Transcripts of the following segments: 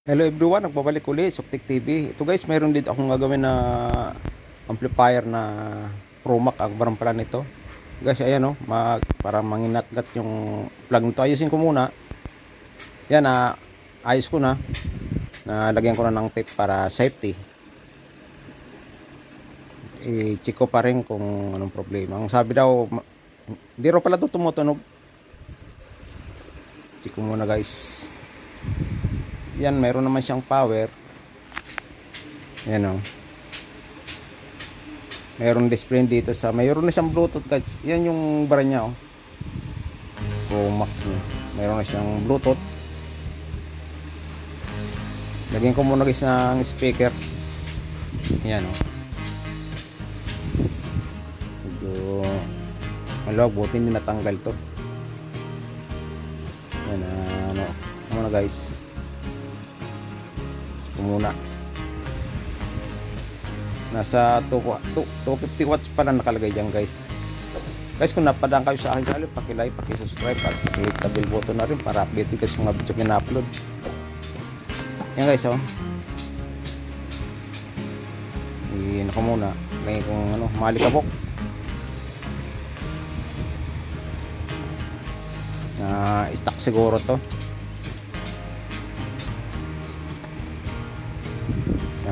Hello everyone, nagbabalik uli, Suktik TV. Ito guys, mayroon dito akong gagawin na amplifier na Promac ang barang pala nito. Guys, ayan oh, para manginat-gat yung plug nito. Ayusin ko muna. Yan na, ayos ko na. Nalagyan ko na ng tape para safety. I-check ko pa rin kung anong problema. Ang sabi daw, hindi raw pala ito tumutunog. Check ko muna guys. Yan, mayroon naman siyang power. Yan o. Mayroon display dito sa, mayroon na siyang Bluetooth guys. Yan yung bara niya o. Promac. Mayroon na siyang Bluetooth. Lagyan ko muna guys ng speaker. Yan o. Medyo maluwag, buti hindi natanggal to. Yan ano muna guys. Muna nasa 250 watts pa lang nakalagay dyan guys. Kung napadaan kayo sa akin channel, paki-like, paki-subscribe at paki-hit the bell button na rin para update kasi mga video na upload. Yan guys oh. Iyan ko muna lagay kong malikabok na stock siguro to.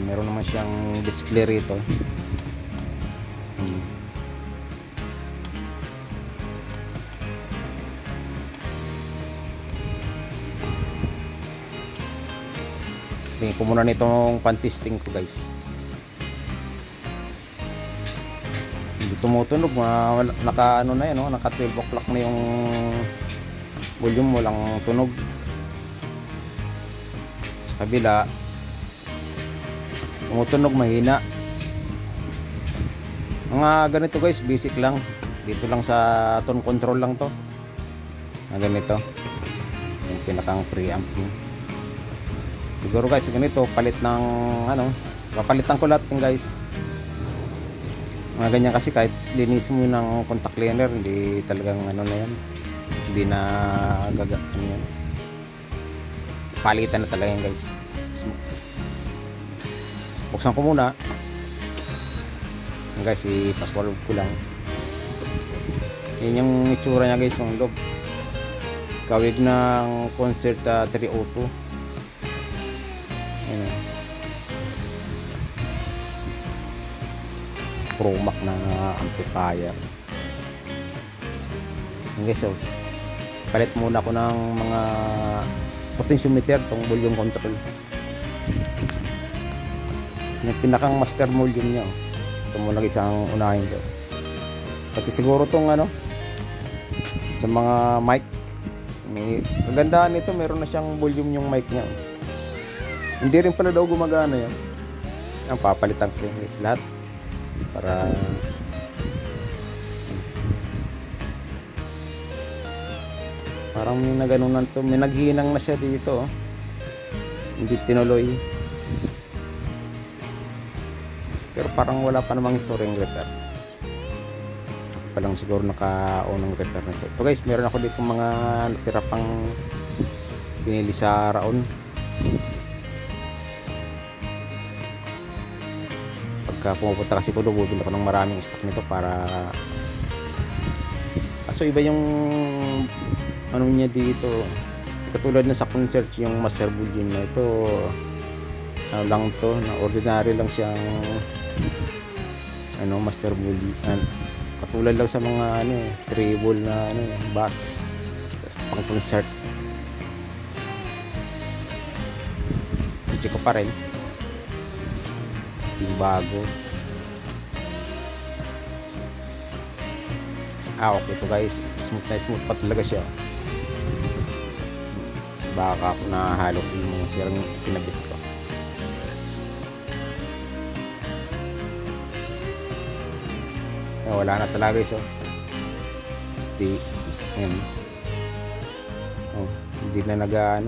Meron naman siyang display rito. Tingin ko muna nitong pan-testing ko guys. Hindi tumutunog, naka na yan, naka 12 o'clock na yung volume, walang tunog. Sa kabila tumutunog mahina. Mga ganito guys, basic lang. Dito lang sa tone control lang to. Mga ganito. Yung pinakang preamp niya. Siguro guys, ganito, palit ng papalitan ko lahat ng guys. Mga ganyan kasi kahit linis mo ng contact cleaner, hindi talagang na yan. Hindi na yan. Palitan na talaga yan guys. Buksan ko muna. Guys, i-password ko lang. Yan yung itsura niya guys, yung loob. Kawig ng Concert 302. Ayan. Promac na amplifier. Yan guys, oh. Palit muna ako ng mga potentiometer, tong volume control. Yung pinakang master volume niya. Ito muna isang unahin ko. Pati siguro tong sa mga mic. May kagandaan nito, meron na siyang volume yung mic niya. Hindi rin pala daw gumagana yan. Ang papalitan ko yung lahat. Para parang may naganunan to. May naghinang na siya dito. Hindi tinuloy. Pero parang wala pa namang storing repair. Pa lang siguro naka-on ng repair na ito. Ito guys, meron ako dito mga natira pang binili sa Raon. Pagka pumupunta kasi ko doon, bubili ko ng maraming stock nito para kaso iba yung niya dito. Katulad na sa concert, yung master volume na ito lang to, na ordinary lang siyang master volume. Katulad lang sa mga treble na bass pang concert. Check ko pa rin yung bago. Okay to guys, smooth na smooth pa talaga siya. Baka ako nahalo yung mga sirang pinabit ko. Wala na talaga guys, stay. Ayan. Hindi na wala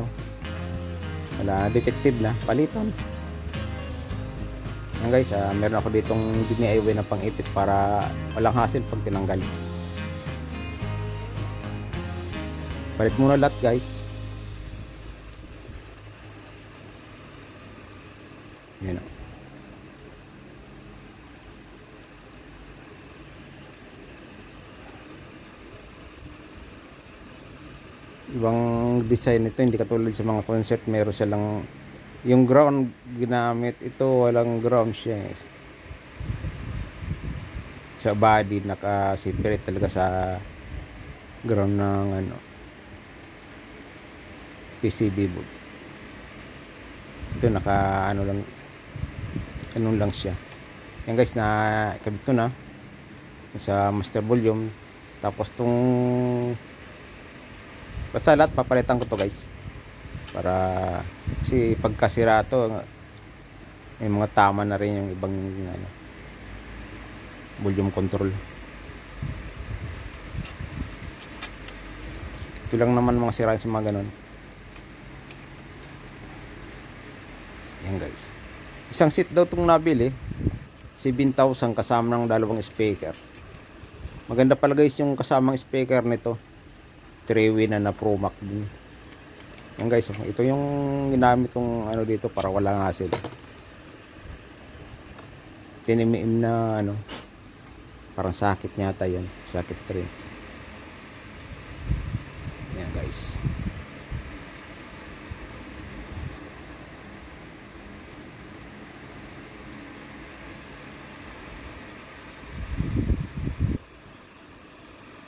na, detective na, palitan. Ayan guys, meron ako ditong DIY na pang-ipit para walang hassle pag tinanggal. Palit muna lahat guys. Yan, oh. Ibang design nito, hindi katulad sa mga concert, meron silang yung ground ginamit. Ito walang ground siya eh. Sa body naka-separate talaga sa ground ng ano, PCB board. Ito naka ano lang, ganun lang siya. Yan guys, na kabit ko na sa master volume. Tapos tong basta lahat papalitan ko to guys, para kasi pagkasira to may mga tama na rin yung ibang ano, volume control. Ito lang naman mga sira sa mga ganun. Yan guys, isang seat daw itong nabili, 7,000 kasama ng dalawang speaker. Maganda pala guys yung kasamang speaker nito, 3-way na Pro Max din. Yan guys, ito yung ginamit kong ano dito para walang hassle. 10mm na ano, parang sakit nyata yun, sakit trims. Yan guys.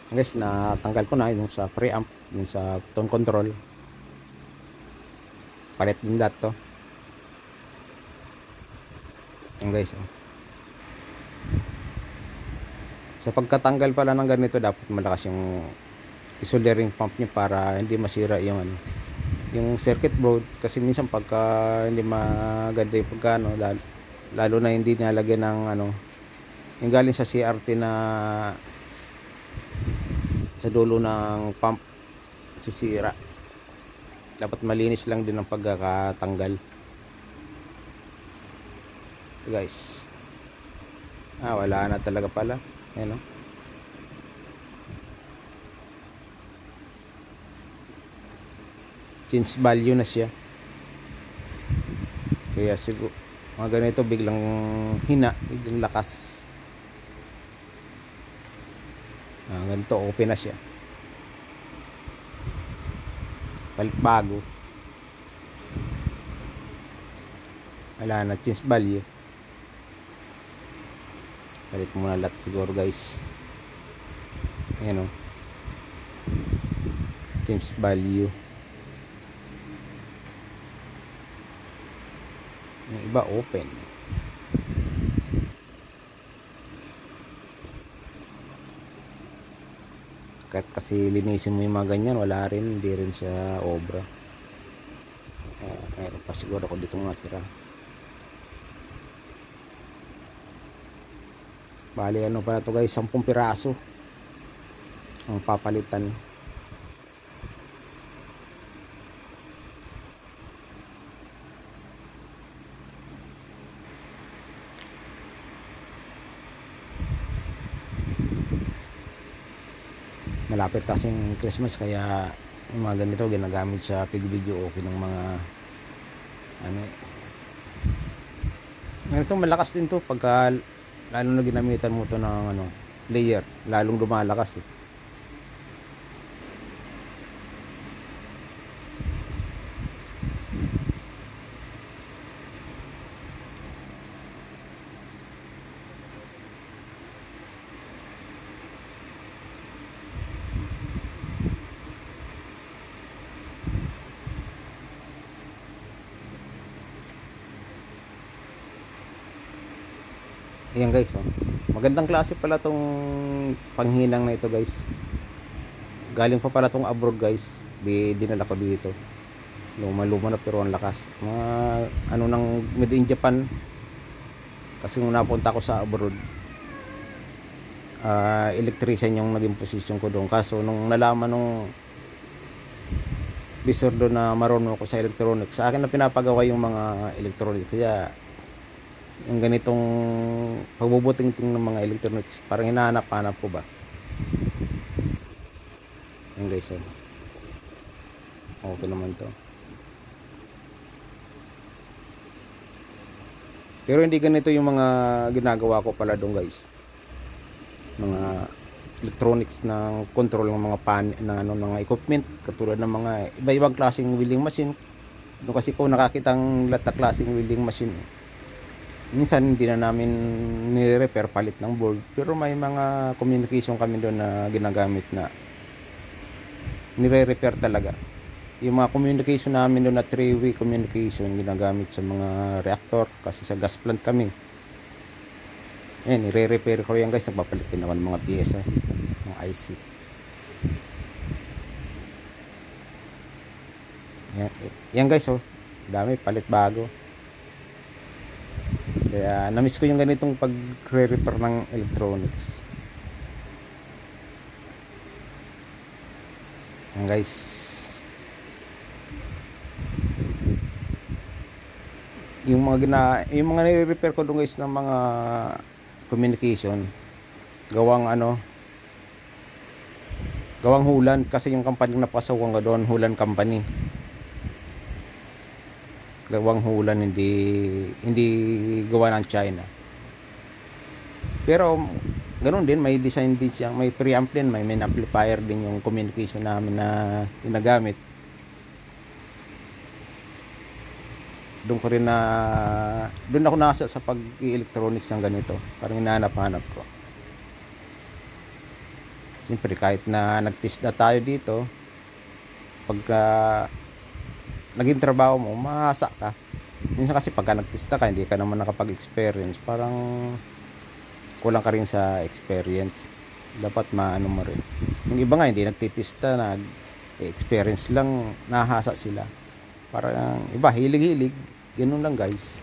Guys, natanggal ko na yung sa preamp, yung sa tone control. Palit din lahat to. Yan guys, oh. Sa pagkatanggal pala ng ganito, dapat malakas yung isoldering pump nyo para hindi masira yung ano, yung circuit board. Kasi minsan pagka hindi maganda yung pagkano, lalo na hindi nalagyan ng ano, yung galing sa CRT na sa dulo ng pump, sisira. Dapat malinis lang din ang pagkakatanggal. Ito guys, wala na talaga pala. Ayan, oh. Change value na siya, kaya siguro mga ganito biglang hina, biglang lakas. Ganito open na siya, palit bago, wala na change value. Palit muna lahat siguro guys. Ayan, oh. Change value. Yung iba open. Kahit kasi linisin mo yung mga ganyan, wala rin, hindi rin siya obra. Meron pa siguro ako dito natira. Bali ano pala to guys, 10 piraso ang papalitan. Malapit kasing Christmas, kaya yung mga ganito ginagamit sa video okay ng mga ano. Ito malakas din to pagka lalo na ginamitan mo to ng ano, layer, lalong lumalakas eh. Ayan guys, oh. Magandang klase pala tong panghinang na ito guys. Galing pa pala tong abroad guys. Dinala ko dito. Luma na pero ang lakas. Mga ano nang made in Japan. Kasi nung napunta ko sa abroad, electrician yung naging position ko doon. Kaso nung nalaman nung bisor doon na marunong ako sa electronics, sa akin na pinapagawa yung mga electronics. Kaya yung ganitong pagbubuting-ting ng mga electronics, parang hinahanap-hanap ko ba. Yan guys, oh. Okay naman to. Pero hindi ganito yung mga ginagawa ko pala doon guys. Mga electronics ng control ng mga mga equipment, katulad ng mga iba-ibang klaseng welding machine. Doon kasi ko nakakitang lahat na klaseng welding machine. Minsan hindi na namin ni-repair, palit ng board, pero may mga communication kami doon na ginagamit na nire-repair talaga. Yung mga communication namin doon na 3-way communication ginagamit sa mga reactor, kasi sa gas plant kami. Ayan, nire-repair ko yan guys. Nagpapalit din ako ng mga piyesa, ng IC. Yan guys, oh, dami, palit bago. Kaya namiss ko yung ganitong pag-repair ng electronics. Yan guys. Yung mga nire-repair ko doon guys ng mga communication, gawang Hulan, kasi yung company na napasawang ko doon, Hulan company. Gawang Hulan, hindi gawa ng China. Pero ganoon din, may design din siya, may preamp din, may main amplifier din yung communication namin na ginagamit. Doon ako nasa sa pag-electronics ng ganito, parang hinahanap-hanap ko. Siyempre kahit na nag-test na tayo dito, pagka naging trabaho mo, mahasa ka. Minsan kasi pagka nag-test ka, hindi ka naman nakapag-experience, parang kulang ka rin sa experience. Dapat maano mo rin. Yung iba nga hindi nagtitesta, nag-experience lang, nahasa sila. Parang iba hilig-hilig, ganun lang guys.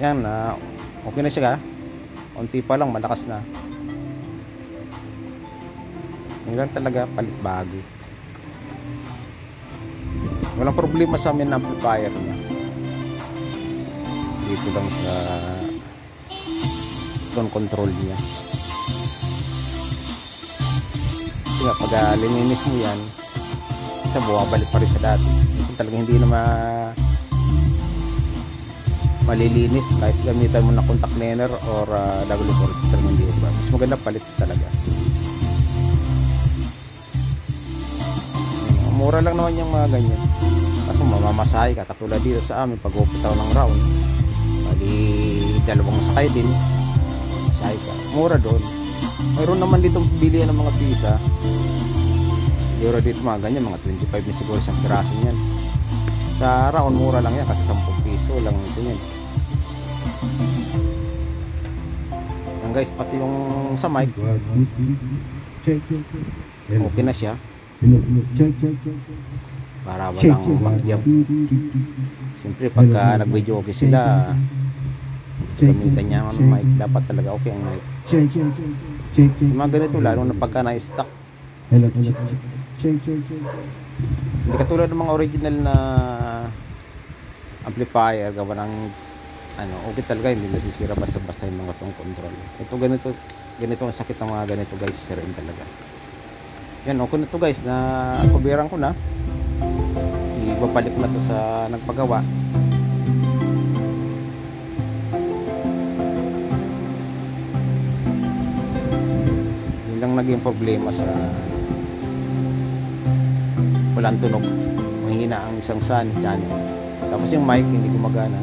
Yan na, okay na siya, unti pa lang malakas na. Yun lang talaga, palit bago. Walang problema sa amin na amplifier niya. Dito lang sa tone control niya. Kasi nga pag lininis mo yan, isa bumabalik pa rin sa dati. Kasi talagang hindi na malilinis kahit gamitan mo na contact liner or W4, talagang hindi ba. Mas maganda palit talaga. Mura lang naman yung mga ganyan. Kaso mamamasahe ka, katulad dito sa amin pag upitaw ng round, bali dalawang sakay din, masahe ka, mura doon. Mayroon naman ditong bilihan ng mga pisa, euro dito mga ganyan, mga 25 na siguro sa piraso niyan. Sa round mura lang yan kasi 10 piso lang ito yan. Yan guys, pati yung sa mic okay na siya, para walang mag-jump. Siyempre pagka nag-video okay sila, gamitan niya ng mic, dapat talaga okay ang mic. Yung mga ganito lalo na pagka na-stock, hindi katulad ng mga original na amplifier gawa ng okay talaga, hindi nasisira basta-basta yung mga tong control. Ito ganito ang sakit ng mga ganito guys, sirain talaga. Yan, okay na to guys, na kubiran ko na. Ibabalik na to sa nagpagawa. Yun lang naging problema sa walang tunog, mahina ang isang sun channel. Tapos yung mic hindi gumagana.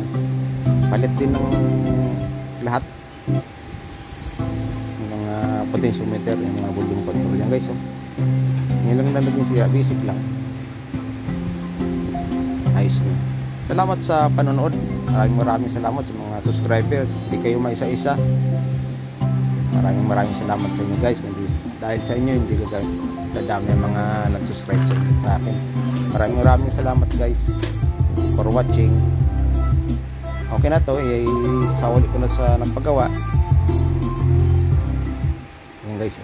Palit din ng lahat ng mga potentiometer, yung mga volume control yan guys. Ngayon lang nalagyan siya, basic lang. Nice na. Salamat sa panonood. Maraming salamat sa mga subscribers. Hindi kayo may isa-isa. Maraming salamat sa inyo guys. Dahil sa inyo, hindi ko dadami ang mga nag-subscribe sa akin. Maraming salamat guys for watching. Okay na to, isauli ko na sa nagpagawa. Yan guys.